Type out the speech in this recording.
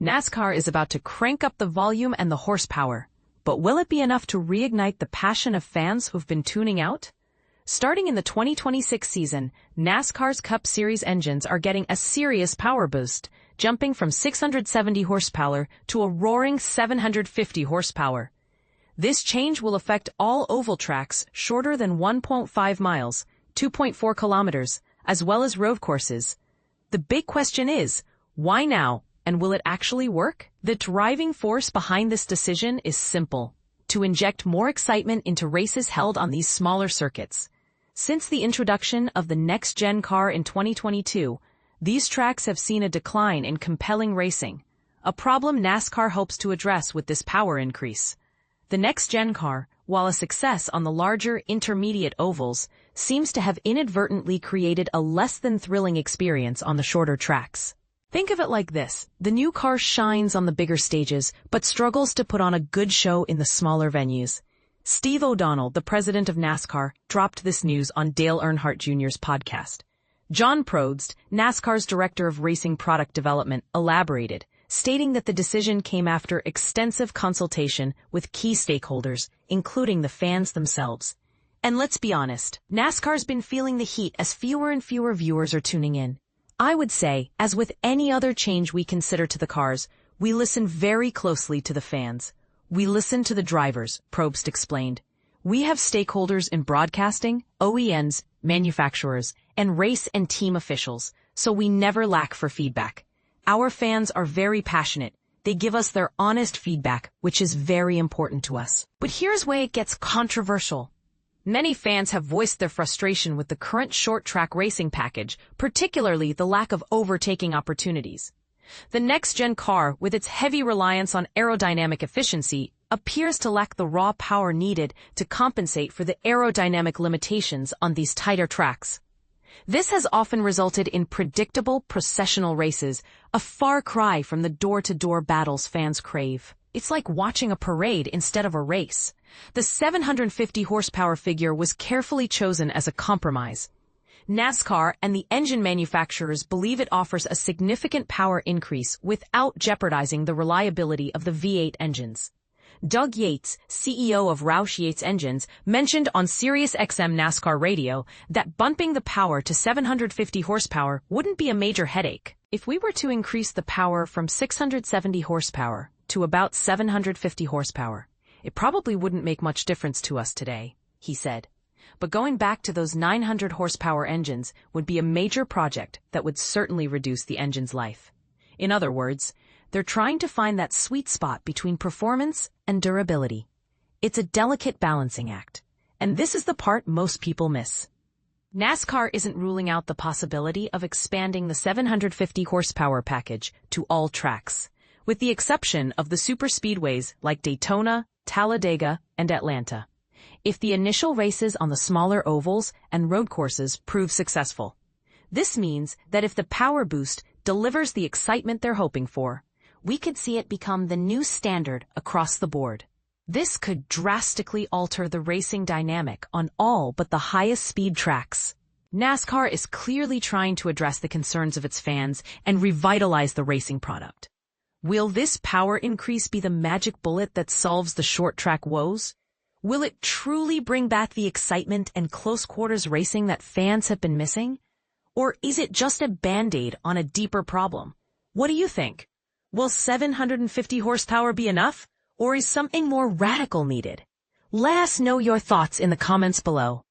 NASCAR is about to crank up the volume and the horsepower, but will it be enough to reignite the passion of fans who've been tuning out? Starting in the 2026 season, NASCAR's Cup Series engines are getting a serious power boost, jumping from 670 horsepower to a roaring 750 horsepower. This change will affect all oval tracks shorter than 1.5 miles, 2.4 kilometers, as well as road courses. The big question is, why now? And will it actually work? The driving force behind this decision is simple: to inject more excitement into races held on these smaller circuits. Since the introduction of the next-gen car in 2022, these tracks have seen a decline in compelling racing, a problem NASCAR hopes to address with this power increase. The next-gen car, while a success on the larger intermediate ovals, seems to have inadvertently created a less-than-thrilling experience on the shorter tracks. Think of it like this: the new car shines on the bigger stages, but struggles to put on a good show in the smaller venues. Steve O'Donnell, the president of NASCAR, dropped this news on Dale Earnhardt Jr.'s podcast. John Probst, NASCAR's director of racing product development, elaborated, stating that the decision came after extensive consultation with key stakeholders, including the fans themselves. And let's be honest, NASCAR's been feeling the heat as fewer and fewer viewers are tuning in. I would say, as with any other change we consider to the cars, we listen very closely to the fans. We listen to the drivers, Probst explained. We have stakeholders in broadcasting, OEMs, manufacturers, and race and team officials, so we never lack for feedback. Our fans are very passionate. They give us their honest feedback, which is very important to us. But here's where it gets controversial. Many fans have voiced their frustration with the current short-track racing package, particularly the lack of overtaking opportunities. The next-gen car, with its heavy reliance on aerodynamic efficiency, appears to lack the raw power needed to compensate for the aerodynamic limitations on these tighter tracks. This has often resulted in predictable, processional races, a far cry from the door-to-door battles fans crave. It's like watching a parade instead of a race. The 750 horsepower figure was carefully chosen as a compromise. NASCAR and the engine manufacturers believe it offers a significant power increase without jeopardizing the reliability of the V8 engines. Doug Yates, CEO of Roush Yates Engines, mentioned on SiriusXM NASCAR Radio that bumping the power to 750 horsepower wouldn't be a major headache. If we were to increase the power from 670 horsepower to about 750 horsepower, it probably wouldn't make much difference to us today, he said. But going back to those 900 horsepower engines would be a major project that would certainly reduce the engine's life. In other words, they're trying to find that sweet spot between performance and durability. It's a delicate balancing act, and this is the part most people miss. NASCAR isn't ruling out the possibility of expanding the 750 horsepower package to all tracks, with the exception of the superspeedways like Daytona, Talladega, and Atlanta, if the initial races on the smaller ovals and road courses prove successful. This means that if the power boost delivers the excitement they're hoping for, we could see it become the new standard across the board. This could drastically alter the racing dynamic on all but the highest speed tracks. NASCAR is clearly trying to address the concerns of its fans and revitalize the racing product. Will this power increase be the magic bullet that solves the short-track woes? Will it truly bring back the excitement and close-quarters racing that fans have been missing? Or is it just a Band-Aid on a deeper problem? What do you think? Will 750 horsepower be enough? Or is something more radical needed? Let us know your thoughts in the comments below.